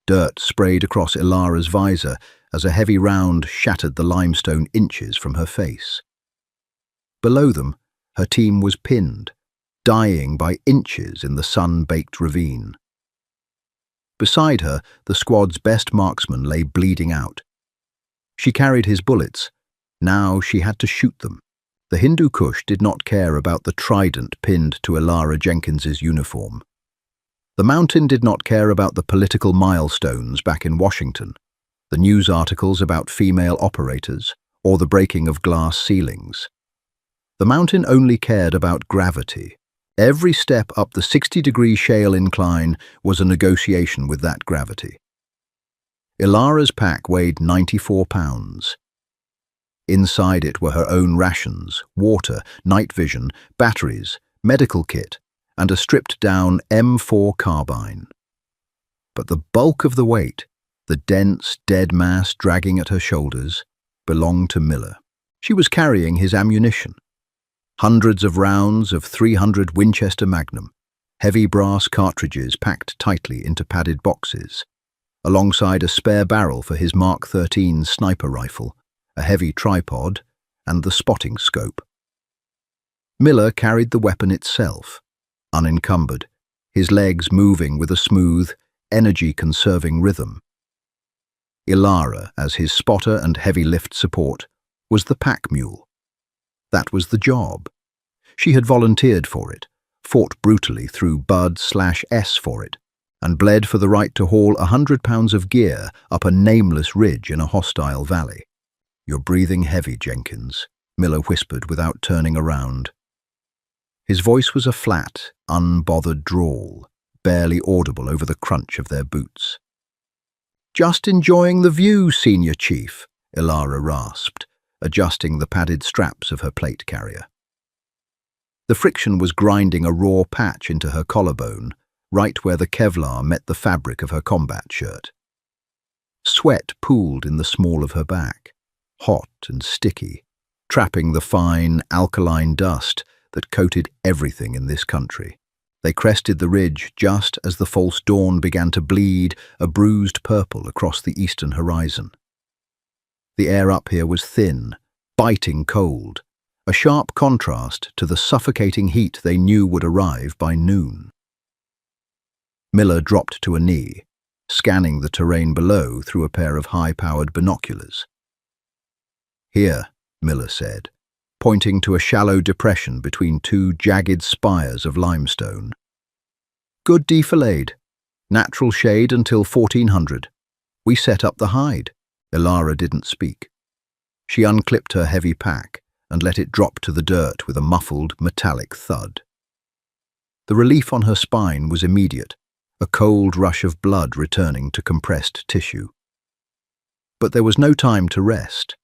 Dirt sprayed across Ilara's visor as a heavy round shattered the limestone inches from her face. Below them, her team was pinned, dying by inches in the sun-baked ravine. Beside her, the squad's best marksman lay bleeding out. She carried his bullets. Now she had to shoot them. The Hindu Kush did not care about the trident pinned to Ilara Jenkins's uniform. The mountain did not care about the political milestones back in Washington, the news articles about female operators, or the breaking of glass ceilings. The mountain only cared about gravity. Every step up the 60-degree shale incline was a negotiation with that gravity. Ilara's pack weighed 94 pounds. Inside it were her own rations, water, night vision, batteries, medical kit, and a stripped-down M4 carbine. But the bulk of the weight, the dense, dead mass dragging at her shoulders, belonged to Miller. She was carrying his ammunition. Hundreds of rounds of .300 Winchester Magnum, heavy brass cartridges packed tightly into padded boxes, alongside a spare barrel for his Mark 13 sniper rifle, a heavy tripod, and the spotting scope. Miller carried the weapon itself, unencumbered, his legs moving with a smooth, energy-conserving rhythm. Ilara, as his spotter and heavy lift support, was the pack mule. That was the job. She had volunteered for it, fought brutally through Bud/S for it, and bled for the right to haul 100 pounds of gear up a nameless ridge in a hostile valley. "You're breathing heavy, Jenkins," Miller whispered without turning around. His voice was a flat, unbothered drawl, barely audible over the crunch of their boots. "Just enjoying the view, Senior Chief," Ilara rasped, adjusting the padded straps of her plate carrier. The friction was grinding a raw patch into her collarbone, right where the Kevlar met the fabric of her combat shirt. Sweat pooled in the small of her back, hot and sticky, trapping the fine, alkaline dust that coated everything in this country. They crested the ridge just as the false dawn began to bleed a bruised purple across the eastern horizon. The air up here was thin, biting cold, a sharp contrast to the suffocating heat they knew would arrive by noon. Miller dropped to a knee, scanning the terrain below through a pair of high-powered binoculars. "Here," Miller said, pointing to a shallow depression between two jagged spires of limestone. "Good defilade. Natural shade until 1400. We set up the hide." Ilara didn't speak. She unclipped her heavy pack and let it drop to the dirt with a muffled, metallic thud. The relief on her spine was immediate, a cold rush of blood returning to compressed tissue. But there was no time to rest.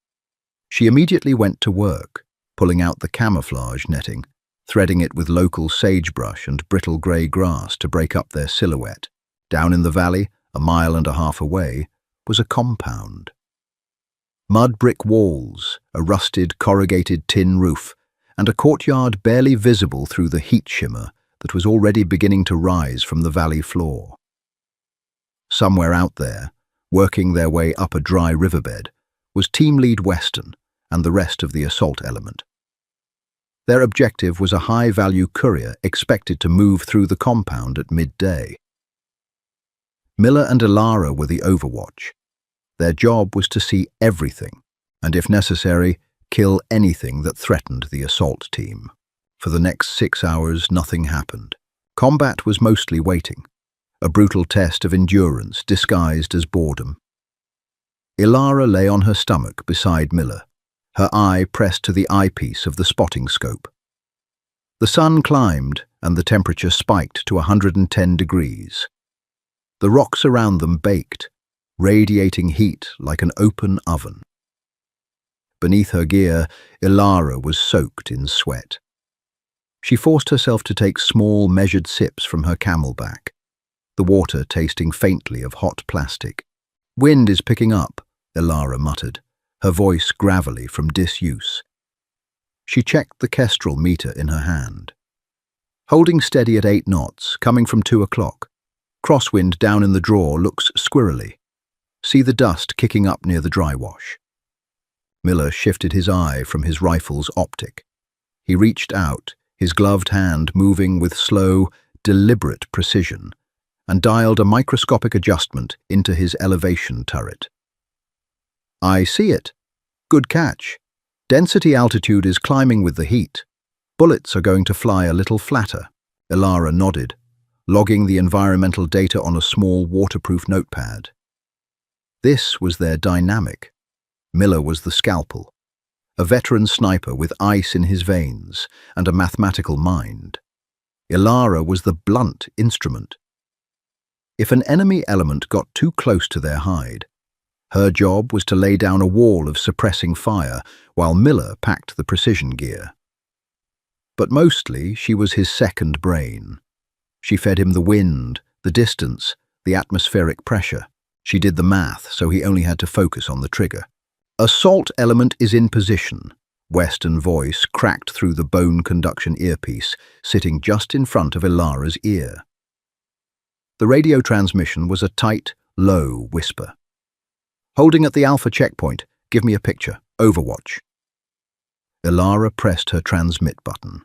She immediately went to work, pulling out the camouflage netting, threading it with local sagebrush and brittle grey grass to break up their silhouette. Down in the valley, a mile and a half away, was a compound. Mud brick walls, a rusted corrugated tin roof, and a courtyard barely visible through the heat shimmer that was already beginning to rise from the valley floor. Somewhere out there, working their way up a dry riverbed, was Team Lead Weston and the rest of the assault element. Their objective was a high-value courier expected to move through the compound at midday. Miller and Ilara were the overwatch. Their job was to see everything, and if necessary, kill anything that threatened the assault team. For the next 6 hours, nothing happened. Combat was mostly waiting, a brutal test of endurance disguised as boredom. Ilara lay on her stomach beside Miller, her eye pressed to the eyepiece of the spotting scope. The sun climbed, and the temperature spiked to 110 degrees. The rocks around them baked, radiating heat like an open oven. Beneath her gear, Ilara was soaked in sweat. She forced herself to take small, measured sips from her camelback, the water tasting faintly of hot plastic. "Wind is picking up," Ilara muttered, her voice gravelly from disuse. She checked the Kestrel meter in her hand. "Holding steady at 8 knots, coming from 2 o'clock. Crosswind down in the drawer looks squirrely. See the dust kicking up near the dry wash. Miller shifted his eye from his rifle's optic. He reached out, his gloved hand moving with slow, deliberate precision, and dialed a microscopic adjustment into his elevation turret. I see it. Good catch. Density altitude is climbing with the heat. Bullets are going to fly a little flatter. Ilara nodded, logging the environmental data on a small waterproof notepad. This was their dynamic. Miller was the scalpel, a veteran sniper with ice in his veins and a mathematical mind. Ilara was the blunt instrument. If an enemy element got too close to their hide, her job was to lay down a wall of suppressing fire while Miller packed the precision gear. But mostly she was his second brain. She fed him the wind, the distance, the atmospheric pressure. She did the math, so he only had to focus on the trigger. Assault element is in position. Western voice cracked through the bone conduction earpiece, sitting just in front of Ilara's ear. The radio transmission was a tight, low whisper. Holding at the Alpha checkpoint, give me a picture. Overwatch. Ilara pressed her transmit button.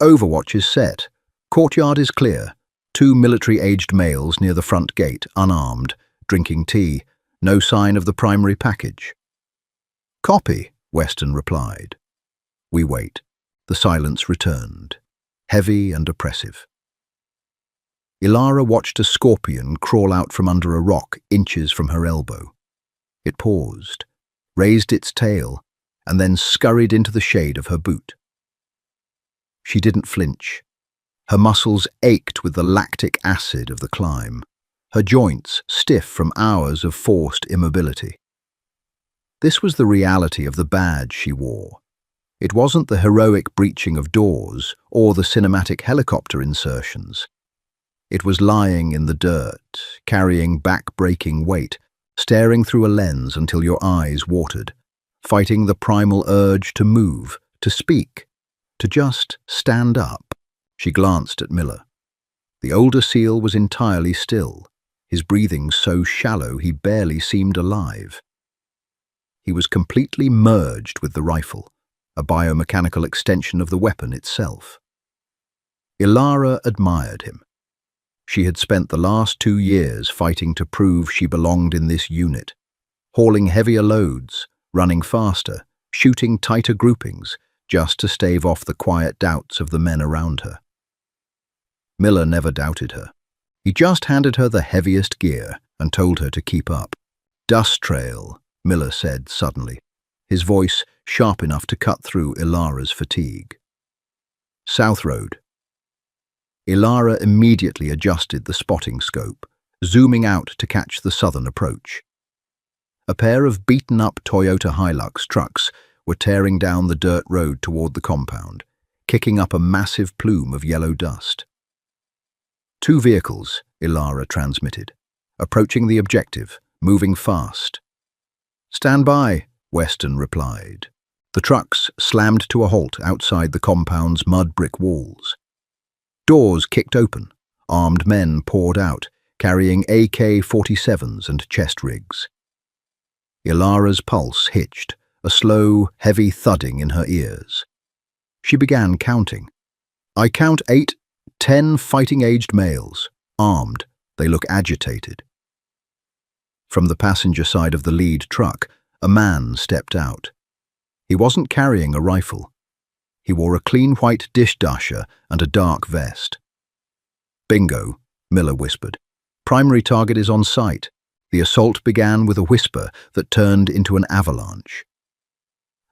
Overwatch is set. Courtyard is clear. 2 military-aged males near the front gate, unarmed, drinking tea. No sign of the primary package. Copy, Weston replied. We wait. The silence returned, heavy and oppressive. Ilara watched a scorpion crawl out from under a rock inches from her elbow. It paused, raised its tail, and then scurried into the shade of her boot. She didn't flinch. Her muscles ached with the lactic acid of the climb, her joints stiff from hours of forced immobility. This was the reality of the badge she wore. It wasn't the heroic breaching of doors or the cinematic helicopter insertions. It was lying in the dirt, carrying back-breaking weight, staring through a lens until your eyes watered, fighting the primal urge to move, to speak, to just stand up. She glanced at Miller. The older SEAL was entirely still, his breathing so shallow he barely seemed alive. He was completely merged with the rifle, a biomechanical extension of the weapon itself. Ilara admired him. She had spent the last 2 years fighting to prove she belonged in this unit, hauling heavier loads, running faster, shooting tighter groupings, just to stave off the quiet doubts of the men around her. Miller never doubted her. He just handed her the heaviest gear and told her to keep up. Dust trail, Miller said suddenly, his voice sharp enough to cut through Ilara's fatigue. South Road. Ilara immediately adjusted the spotting scope, zooming out to catch the southern approach. A pair of beaten-up Toyota Hilux trucks were tearing down the dirt road toward the compound, kicking up a massive plume of yellow dust. 2 vehicles, Ilara transmitted, approaching the objective, moving fast. Stand by, Weston replied. The trucks slammed to a halt outside the compound's mud brick walls. Doors kicked open. Armed men poured out, carrying AK-47s and chest rigs. Ilara's pulse hitched, a slow, heavy thudding in her ears. She began counting. I count 8, 10 fighting-aged males, armed. They look agitated. From the passenger side of the lead truck, a man stepped out. He wasn't carrying a rifle. He wore a clean white dish dasher and a dark vest. Bingo, Miller whispered. Primary target is on site. The assault began with a whisper that turned into an avalanche.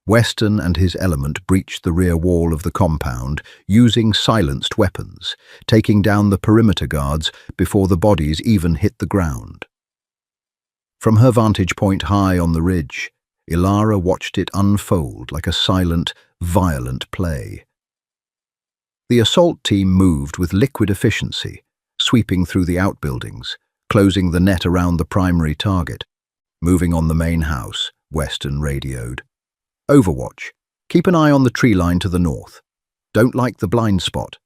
Weston and his element breached the rear wall of the compound using silenced weapons, taking down the perimeter guards before the bodies even hit the ground. From her vantage point high on the ridge, Ilara watched it unfold like a silent, violent play. The assault team moved with liquid efficiency, sweeping through the outbuildings, closing the net around the primary target. Moving on the main house, Weston radioed. Overwatch. Keep an eye on the tree line to the north. Don't like the blind spot.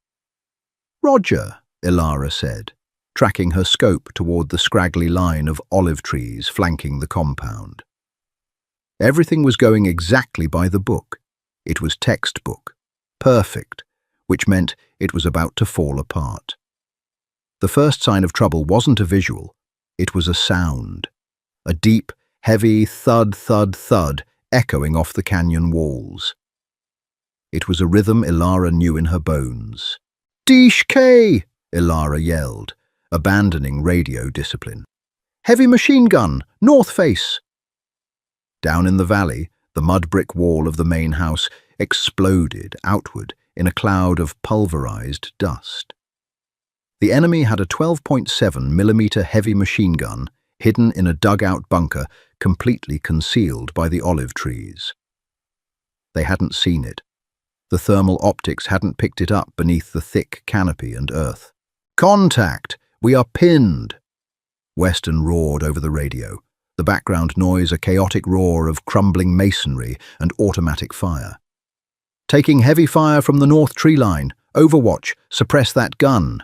Roger, Ilara said, tracking her scope toward the scraggly line of olive trees flanking the compound. Everything was going exactly by the book. It was textbook. Perfect, which meant it was about to fall apart. The first sign of trouble wasn't a visual, it was a sound. A deep, heavy thud, thud, thud echoing off the canyon walls. It was a rhythm Ilara knew in her bones. "Deesh K!" Ilara yelled, abandoning radio discipline. "Heavy machine gun, north face!" Down in the valley, the mud brick wall of the main house exploded outward in a cloud of pulverized dust. The enemy had a 12.7mm heavy machine gun hidden in a dugout bunker completely concealed by the olive trees. They hadn't seen it. The thermal optics hadn't picked it up beneath the thick canopy and earth. "Contact! We are pinned!" Weston roared over the radio, the background noise a chaotic roar of crumbling masonry and automatic fire. "Taking heavy fire from the north tree line. Overwatch, suppress that gun."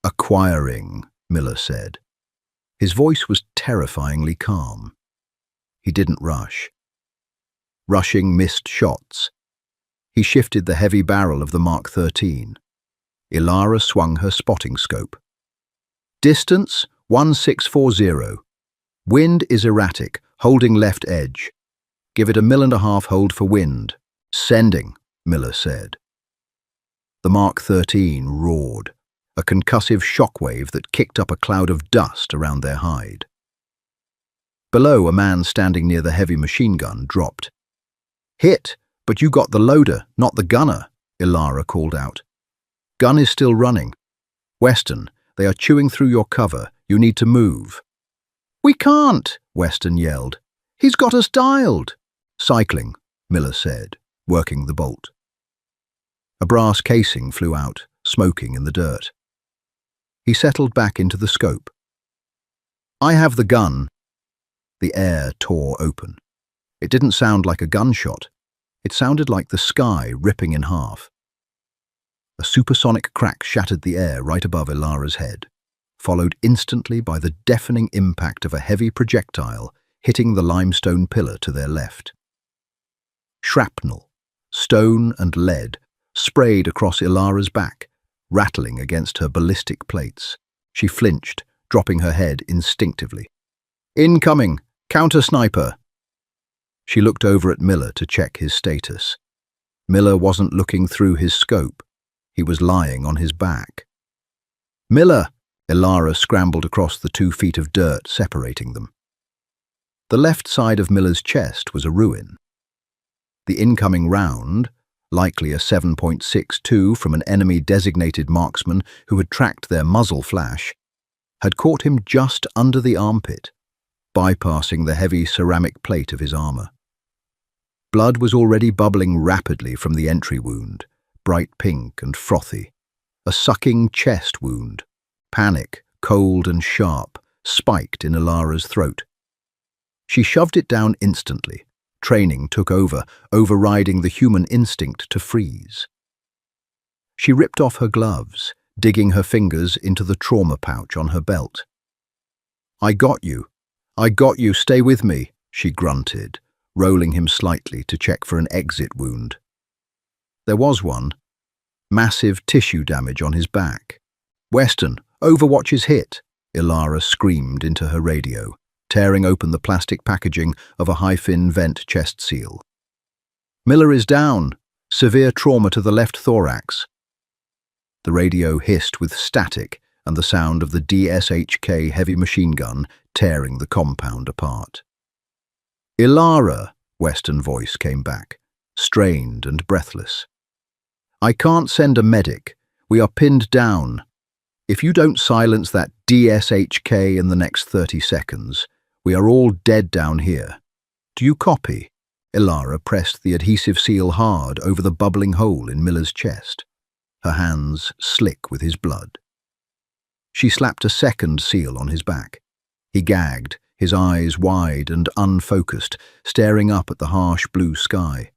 "Acquiring," Miller said. His voice was terrifyingly calm. He didn't rush. Rushing missed shots. He shifted the heavy barrel of the Mark 13. Ilara swung her spotting scope. "Distance 1640. Wind is erratic, holding left edge. Give it a 1.5 mil hold for wind." "Sending," Miller said. The Mark 13 roared, a concussive shockwave that kicked up a cloud of dust around their hide. Below, a man standing near the heavy machine gun dropped. "Hit, but you got the loader, not the gunner," Ilara called out. "Gun is still running. Weston, they are chewing through your cover. You need to move." "We can't," Weston yelled. "He's got us dialed." "Cycling," Miller said, working the bolt. A brass casing flew out, smoking in the dirt. He settled back into the scope. "I have the gun." The air tore open. It didn't sound like a gunshot. It sounded like the sky ripping in half. A supersonic crack shattered the air right above Ilara's head, followed instantly by the deafening impact of a heavy projectile hitting the limestone pillar to their left. Shrapnel, stone and lead, sprayed across Ilara's back, rattling against her ballistic plates. She flinched, dropping her head instinctively. "Incoming! Counter-sniper!" She looked over at Miller to check his status. Miller wasn't looking through his scope. He was lying on his back. "Miller!" Ilara scrambled across the 2 feet of dirt separating them. The left side of Miller's chest was a ruin. The incoming round, likely a 7.62 from an enemy-designated marksman who had tracked their muzzle flash, had caught him just under the armpit, bypassing the heavy ceramic plate of his armor. Blood was already bubbling rapidly from the entry wound, bright pink and frothy. A sucking chest wound, panic, cold and sharp, spiked in Ilara's throat. She shoved it down instantly. Training took over, overriding the human instinct to freeze. She ripped off her gloves, digging her fingers into the trauma pouch on her belt. "I got you. I got you. Stay with me," she grunted, rolling him slightly to check for an exit wound. There was one. Massive tissue damage on his back. "Weston, Overwatch is hit," Ilara screamed into her radio, tearing open the plastic packaging of a high-fin vent chest seal. "Miller is down. Severe trauma to the left thorax." The radio hissed with static and the sound of the DSHK heavy machine gun tearing the compound apart. "Ilara," Weston's voice came back, strained and breathless. "I can't send a medic. We are pinned down. If you don't silence that DSHK in the next 30 seconds, we are all dead down here. Do you copy?" Ilara pressed the adhesive seal hard over the bubbling hole in Miller's chest, her hands slick with his blood. She slapped a second seal on his back. He gagged, his eyes wide and unfocused, staring up at the harsh blue sky.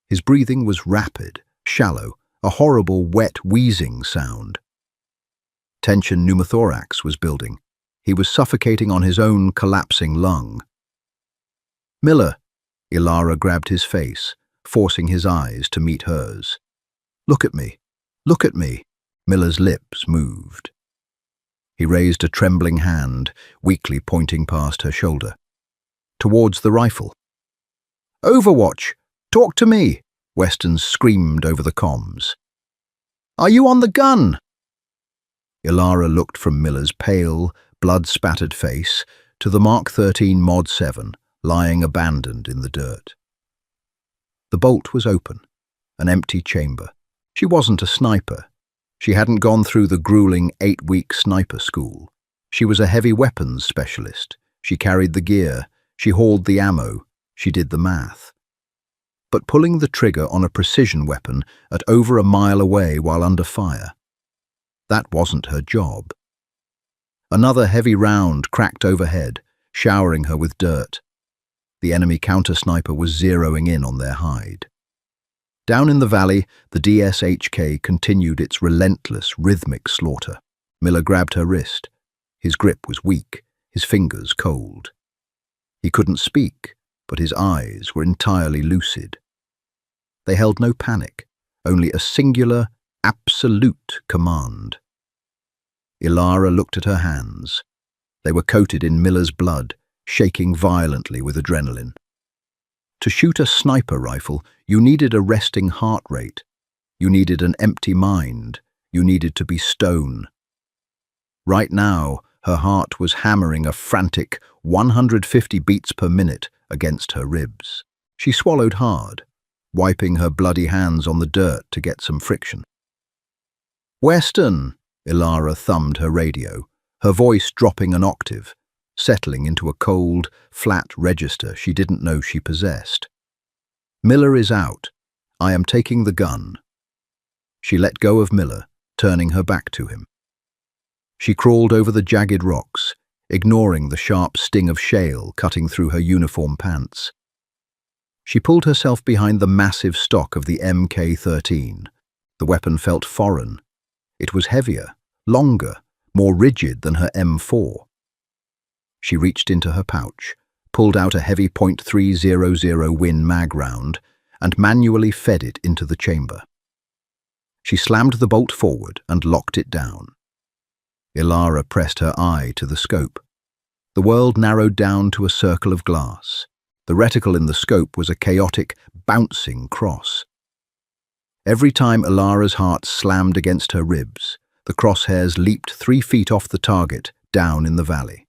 His breathing was rapid, shallow, a horrible, wet, wheezing sound. Tension pneumothorax was building. He was suffocating on his own collapsing lung. "Miller," Ilara grabbed his face, forcing his eyes to meet hers. "Look at me. Look at me." Miller's lips moved. He raised a trembling hand, weakly pointing past her shoulder. Towards the rifle. "Overwatch! Talk to me!" Weston screamed over the comms. "Are you on the gun?" Ilara looked from Miller's pale, blood-spattered face to the Mark 13 Mod 7 lying abandoned in the dirt. The bolt was open, an empty chamber. She wasn't a sniper. She hadn't gone through the grueling 8-week sniper school. She was a heavy weapons specialist. She carried the gear. She hauled the ammo. She did the math. But pulling the trigger on a precision weapon at over a mile away while under fire, that wasn't her job. Another heavy round cracked overhead, showering her with dirt. The enemy counter-sniper was zeroing in on their hide. Down in the valley, the DSHK continued its relentless, rhythmic slaughter. Miller grabbed her wrist. His grip was weak, his fingers cold. He couldn't speak, but his eyes were entirely lucid. They held no panic, only a singular, absolute command. Ilara looked at her hands. They were coated in Miller's blood, shaking violently with adrenaline. To shoot a sniper rifle, you needed a resting heart rate. You needed an empty mind. You needed to be stone. Right now, her heart was hammering a frantic 150 beats per minute against her ribs. She swallowed hard, wiping her bloody hands on the dirt to get some friction. "Weston," Ilara thumbed her radio, her voice dropping an octave, settling into a cold, flat register she didn't know she possessed. "Miller is out. I am taking the gun." She let go of Miller, turning her back to him. She crawled over the jagged rocks, ignoring the sharp sting of shale cutting through her uniform pants. She pulled herself behind the massive stock of the MK-13. The weapon felt foreign. It was heavier, longer, more rigid than her M4. She reached into her pouch, pulled out a heavy .300 Win mag round, and manually fed it into the chamber. She slammed the bolt forward and locked it down. Ilara pressed her eye to the scope. The world narrowed down to a circle of glass. The reticle in the scope was a chaotic, bouncing cross. Every time Ilara's heart slammed against her ribs, the crosshairs leaped 3 feet off the target, down in the valley.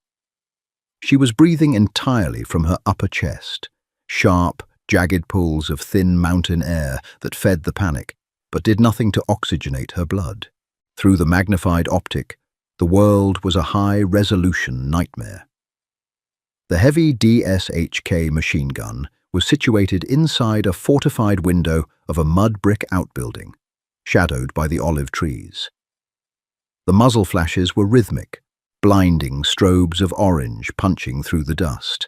She was breathing entirely from her upper chest, sharp, jagged pulls of thin mountain air that fed the panic, but did nothing to oxygenate her blood. Through the magnified optic, the world was a high-resolution nightmare. The heavy DSHK machine gun was situated inside a fortified window of a mud-brick outbuilding, shadowed by the olive trees. The muzzle flashes were rhythmic, blinding strobes of orange punching through the dust.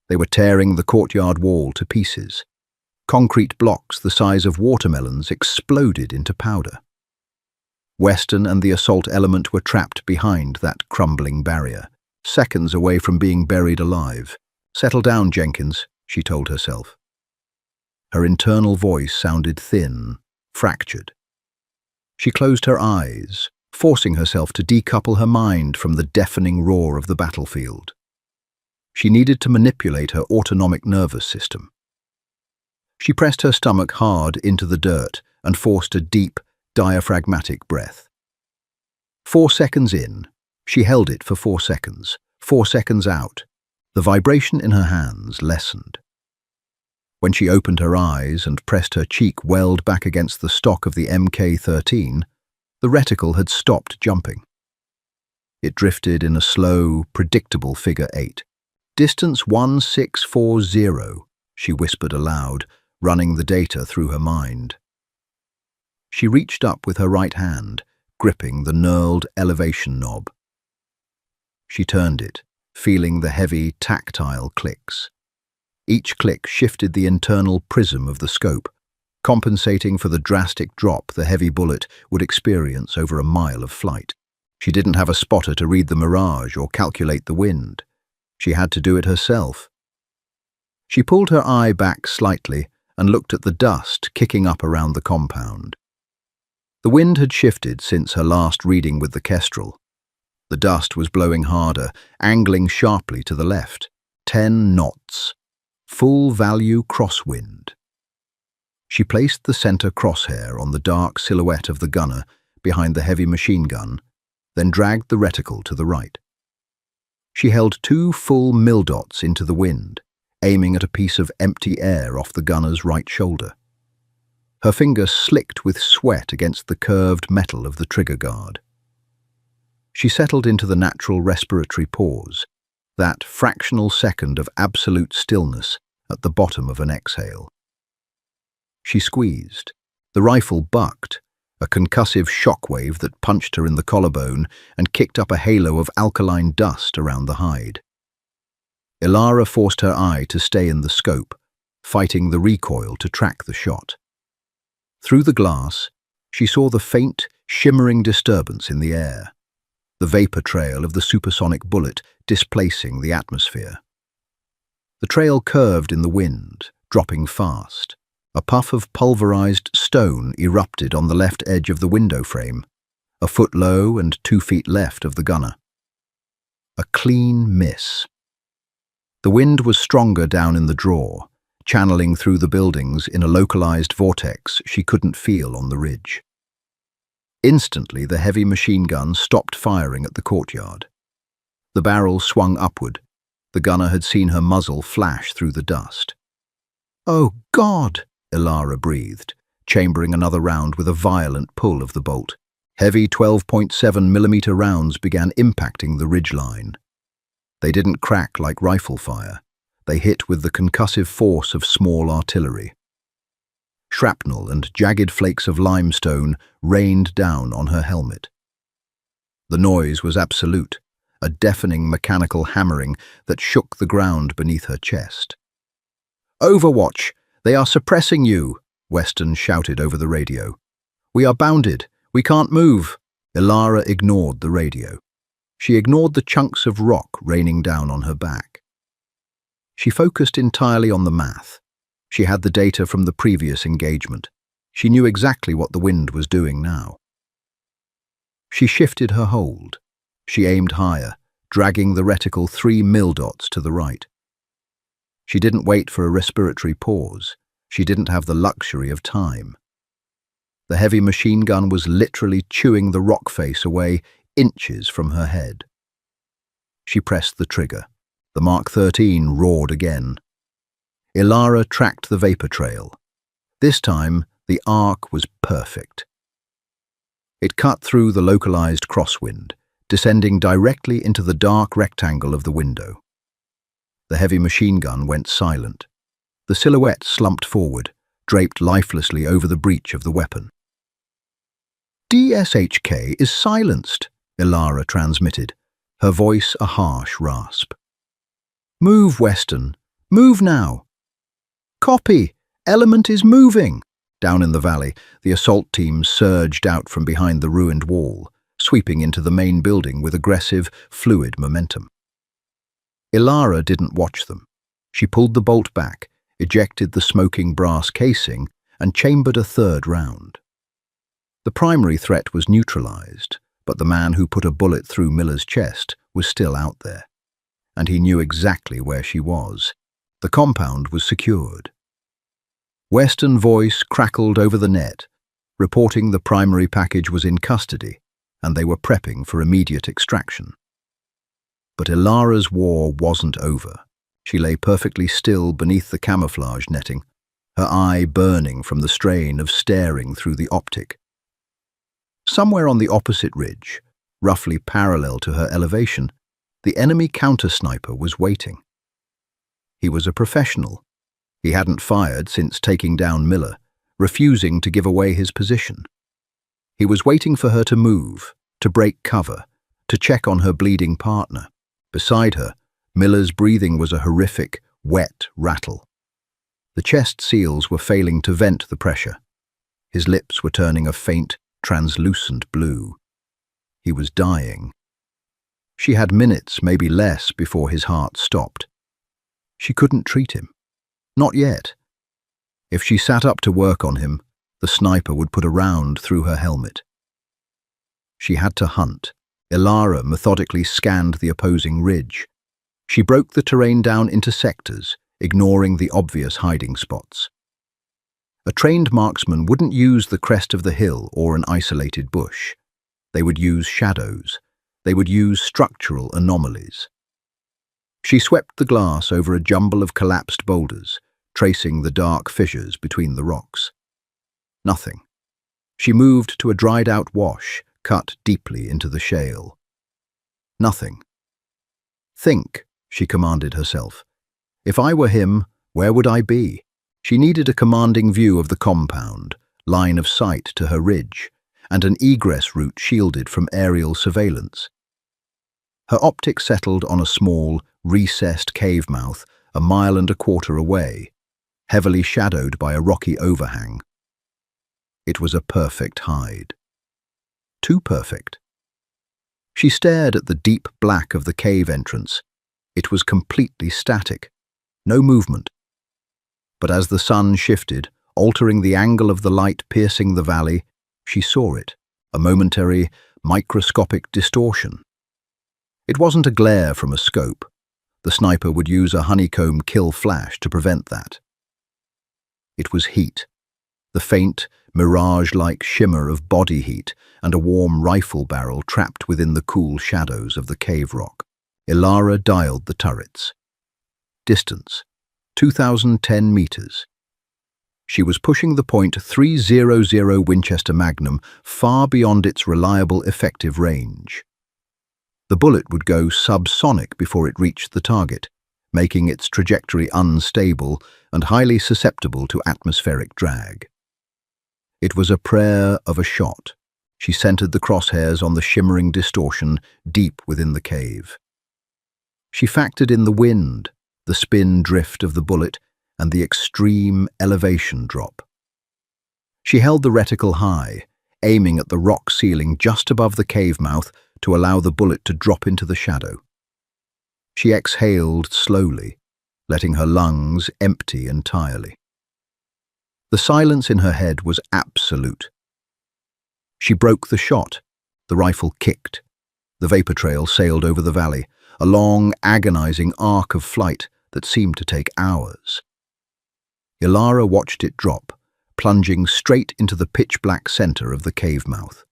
They were tearing the courtyard wall to pieces. Concrete blocks the size of watermelons exploded into powder. Weston and the assault element were trapped behind that crumbling barrier, seconds away from being buried alive. "Settle down, Jenkins," she told herself. Her internal voice sounded thin, fractured. She closed her eyes, forcing herself to decouple her mind from the deafening roar of the battlefield. She needed to manipulate her autonomic nervous system. She pressed her stomach hard into the dirt and forced a deep, diaphragmatic breath. 4 seconds in, she held it for 4 seconds. 4 seconds out, the vibration in her hands lessened. When she opened her eyes and pressed her cheek welled back against the stock of the MK-13, the reticle had stopped jumping. It drifted in a slow, predictable figure 8. "Distance 1640, she whispered aloud, running the data through her mind. She reached up with her right hand, gripping the knurled elevation knob. She turned it, feeling the heavy, tactile clicks. Each click shifted the internal prism of the scope, compensating for the drastic drop the heavy bullet would experience over a mile of flight. She didn't have a spotter to read the mirage or calculate the wind. She had to do it herself. She pulled her eye back slightly and looked at the dust kicking up around the compound. The wind had shifted since her last reading with the Kestrel. The dust was blowing harder, angling sharply to the left. 10 knots. Full value crosswind. She placed the center crosshair on the dark silhouette of the gunner behind the heavy machine gun, then dragged the reticle to the right. She held 2 full milldots into the wind, aiming at a piece of empty air off the gunner's right shoulder. Her finger slicked with sweat against the curved metal of the trigger guard. She settled into the natural respiratory pause, that fractional second of absolute stillness at the bottom of an exhale. She squeezed. The rifle bucked, a concussive shockwave that punched her in the collarbone and kicked up a halo of alkaline dust around the hide. Ilara forced her eye to stay in the scope, fighting the recoil to track the shot. Through the glass, she saw the faint, shimmering disturbance in the air, the vapor trail of the supersonic bullet displacing the atmosphere. The trail curved in the wind, dropping fast. A puff of pulverized stone erupted on the left edge of the window frame, a foot low and 2 feet left of the gunner. A clean miss. The wind was stronger down in the draw, channeling through the buildings in a localized vortex she couldn't feel on the ridge. Instantly, the heavy machine gun stopped firing at the courtyard. The barrel swung upward. The gunner had seen her muzzle flash through the dust. "Oh, God!" Ilara breathed, chambering another round with a violent pull of the bolt. Heavy 12.7mm rounds began impacting the ridgeline. They didn't crack like rifle fire. They hit with the concussive force of small artillery. Shrapnel and jagged flakes of limestone rained down on her helmet. The noise was absolute, a deafening mechanical hammering that shook the ground beneath her chest. "Overwatch! They are suppressing you," Weston shouted over the radio. "We are bounded. We can't move." Ilara ignored the radio. She ignored the chunks of rock raining down on her back. She focused entirely on the math. She had the data from the previous engagement. She knew exactly what the wind was doing now. She shifted her hold. She aimed higher, dragging the reticle 3 milldots to the right. She didn't wait for a respiratory pause. She didn't have the luxury of time. The heavy machine gun was literally chewing the rock face away inches from her head. She pressed the trigger. The Mark 13 roared again. Ilara tracked the vapor trail. This time, the arc was perfect. It cut through the localized crosswind, descending directly into the dark rectangle of the window. The heavy machine gun went silent. The silhouette slumped forward, draped lifelessly over the breech of the weapon. "DSHK is silenced," Ilara transmitted, her voice a harsh rasp. "Move, Weston. Move now." "Copy. Element is moving." Down in the valley, the assault team surged out from behind the ruined wall, sweeping into the main building with aggressive, fluid momentum. Ilara didn't watch them. She pulled the bolt back, ejected the smoking brass casing, and chambered a 3rd round. The primary threat was neutralized, but the man who put a bullet through Miller's chest was still out there. And he knew exactly where she was. The compound was secured. Western voice crackled over the net, reporting the primary package was in custody, and they were prepping for immediate extraction. But Ilara's war wasn't over. She lay perfectly still beneath the camouflage netting, her eye burning from the strain of staring through the optic. Somewhere on the opposite ridge, roughly parallel to her elevation, the enemy counter-sniper was waiting. He was a professional. He hadn't fired since taking down Miller, refusing to give away his position. He was waiting for her to move, to break cover, to check on her bleeding partner. Beside her, Miller's breathing was a horrific, wet rattle. The chest seals were failing to vent the pressure. His lips were turning a faint, translucent blue. He was dying. She had minutes, maybe less, before his heart stopped. She couldn't treat him. Not yet. If she sat up to work on him, the sniper would put a round through her helmet. She had to hunt. Ilara methodically scanned the opposing ridge. She broke the terrain down into sectors, ignoring the obvious hiding spots. A trained marksman wouldn't use the crest of the hill or an isolated bush. They would use shadows. They would use structural anomalies. She swept the glass over a jumble of collapsed boulders, tracing the dark fissures between the rocks. Nothing. She moved to a dried-out wash, cut deeply into the shale. Nothing. Think, she commanded herself. If I were him, where would I be? She needed a commanding view of the compound, line of sight to her ridge, and an egress route shielded from aerial surveillance. Her optic settled on a small, recessed cave mouth 1.25 miles away, heavily shadowed by a rocky overhang. It was a perfect hide. Too perfect. She stared at the deep black of the cave entrance. It was completely static, no movement. But as the sun shifted, altering the angle of the light piercing the valley, she saw it, a momentary, microscopic distortion. It wasn't a glare from a scope. The sniper would use a honeycomb kill flash to prevent that. It was heat, the faint, mirage-like shimmer of body heat and a warm rifle barrel trapped within the cool shadows of the cave rock. Ilara dialed the turrets. Distance, 2,010 meters. She was pushing the .300 Winchester Magnum far beyond its reliable effective range. The bullet would go subsonic before it reached the target, making its trajectory unstable and highly susceptible to atmospheric drag. It was a prayer of a shot. She centered the crosshairs on the shimmering distortion deep within the cave. She factored in the wind, the spin drift of the bullet, and the extreme elevation drop. She held the reticle high, aiming at the rock ceiling just above the cave mouth to allow the bullet to drop into the shadow. She exhaled slowly, letting her lungs empty entirely. The silence in her head was absolute. She broke the shot. The rifle kicked. The vapor trail sailed over the valley, a long, agonizing arc of flight that seemed to take hours. Ilara watched it drop, plunging straight into the pitch-black center of the cave mouth.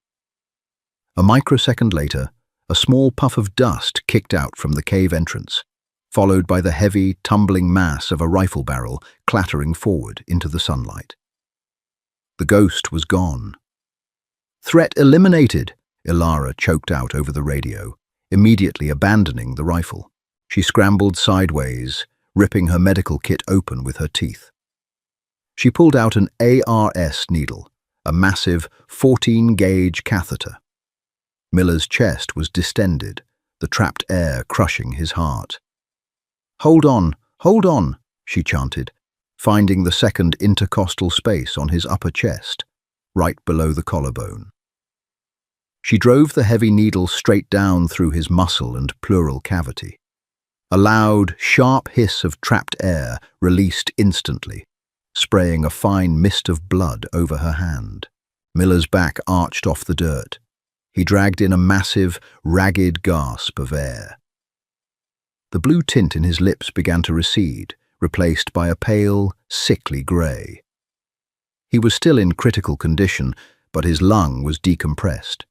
A microsecond later, a small puff of dust kicked out from the cave entrance, followed by the heavy, tumbling mass of a rifle barrel clattering forward into the sunlight. The ghost was gone. "Threat eliminated," Ilara choked out over the radio, immediately abandoning the rifle. She scrambled sideways, ripping her medical kit open with her teeth. She pulled out an ARS needle, a massive 14-gauge catheter. Miller's chest was distended, the trapped air crushing his heart. Hold on," she chanted, finding the second intercostal space on his upper chest, right below the collarbone. She drove the heavy needle straight down through his muscle and pleural cavity. A loud, sharp hiss of trapped air released instantly, spraying a fine mist of blood over her hand. Miller's back arched off the dirt. He dragged in a massive, ragged gasp of air. The blue tint in his lips began to recede, replaced by a pale, sickly grey. He was still in critical condition, but his lung was decompressed.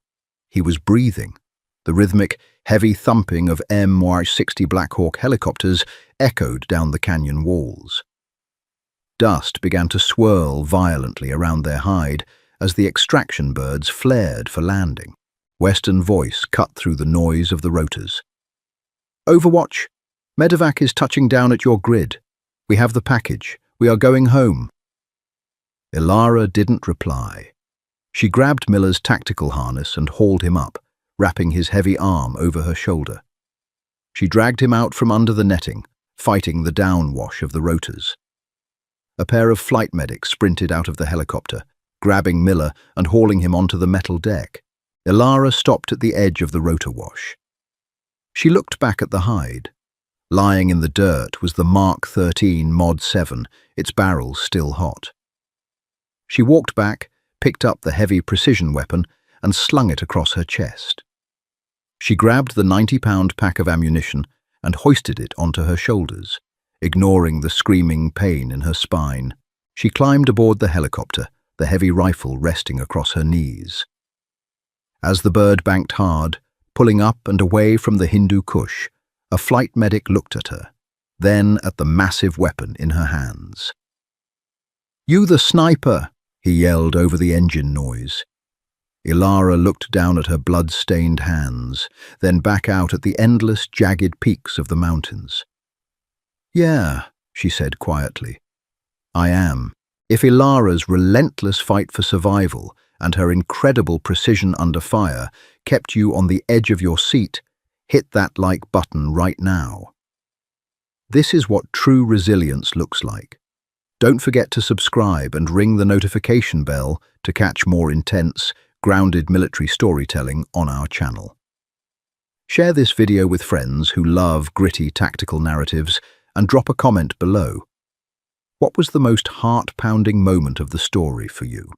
He was breathing. The rhythmic, heavy thumping of MH-60 Black Hawk helicopters echoed down the canyon walls. Dust began to swirl violently around their hide as the extraction birds flared for landing. Western voice cut through the noise of the rotors. "Overwatch, Medevac is touching down at your grid. We have the package. We are going home." Ilara didn't reply. She grabbed Miller's tactical harness and hauled him up, wrapping his heavy arm over her shoulder. She dragged him out from under the netting, fighting the downwash of the rotors. A pair of flight medics sprinted out of the helicopter, grabbing Miller and hauling him onto the metal deck. Ilara stopped at the edge of the rotor wash. She looked back at the hide. Lying in the dirt was the Mark 13 Mod 7, its barrel still hot. She walked back, picked up the heavy precision weapon, and slung it across her chest. She grabbed the 90-pound pack of ammunition and hoisted it onto her shoulders, ignoring the screaming pain in her spine. She climbed aboard the helicopter, the heavy rifle resting across her knees. As the bird banked hard, pulling up and away from the Hindu Kush, a flight medic looked at her, then at the massive weapon in her hands. "You the sniper!" he yelled over the engine noise. Ilara looked down at her blood-stained hands, then back out at the endless, jagged peaks of the mountains. "Yeah," she said quietly. "I am." If Ilara's relentless fight for survival and her incredible precision under fire kept you on the edge of your seat, hit that like button right now. This is what true resilience looks like. Don't forget to subscribe and ring the notification bell to catch more intense, grounded military storytelling on our channel. Share this video with friends who love gritty tactical narratives and drop a comment below. What was the most heart-pounding moment of the story for you?